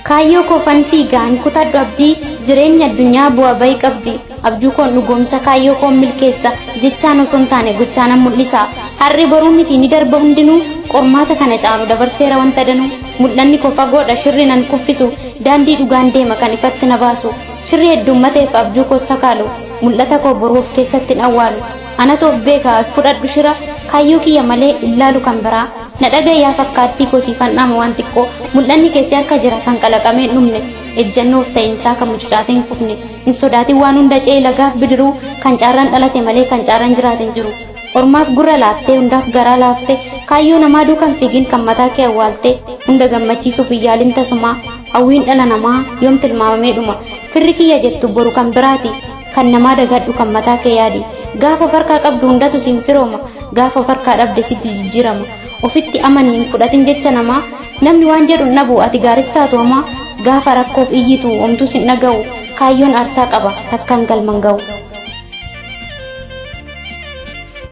Kaayyoo koofan fiigaan kutadhu abdii jireenya addunyaa bu'aa bayii qabdi. Abjuu koon dhugoomsa kaayyoo koon milkeessa jechaan osoo hin taane gochaan mul'isa. Harri boruu miti ni darba hundinuu qormaata kana caalu dabarseera wanta danuu. Mul'anni koo fagoodha shirri nan kuffisu daandii dhugaan deema kan ifatti na baasu. Shirri heddummateef abjuu koo sakaalu mul'ata koo boruuf keessatti awwaalu. Anatu of beekaa fudhadhu shira kaayyoo kiyya malee illaalu kan biraa. Na dhagayyaa fakkaattii koo siifan dhaama waan xiqqoo mul'anni keessi harka jira kan qalaqamee dhumne ejjannoof ta'insaa kan mucucaatee hin kufne hin sodaatin waan hunda ce'ee lagaaf bidiruu kan caarraan dhalate malee kan caarraan jiraate hin jiru. Ormaaf gurra laattee hundaaf garaa laaftee kaayyoo namaa duukan fiigin kan mataa kee awwaaltee hunda gammachiisuuf iyyaalin tasumaa hawwiin dhala namaa yoom tilmaamamee dhuma firri kiyya jettu boru kan biraati kan namaa dagadhu kan mataa kee yaadi gaafa farkaa qabdu hundatu siin firooma gaafa farkaa dhabde sitti jijjiirama. Ofitti amaniin fudhatin jecha namaa namni waan jedhu nabu ati gaaris taatu homaa gaafa rakkoof iyyitu omtuu sin dhaga'u kaayyoon aarsaa qaba takkaan galman ga'u.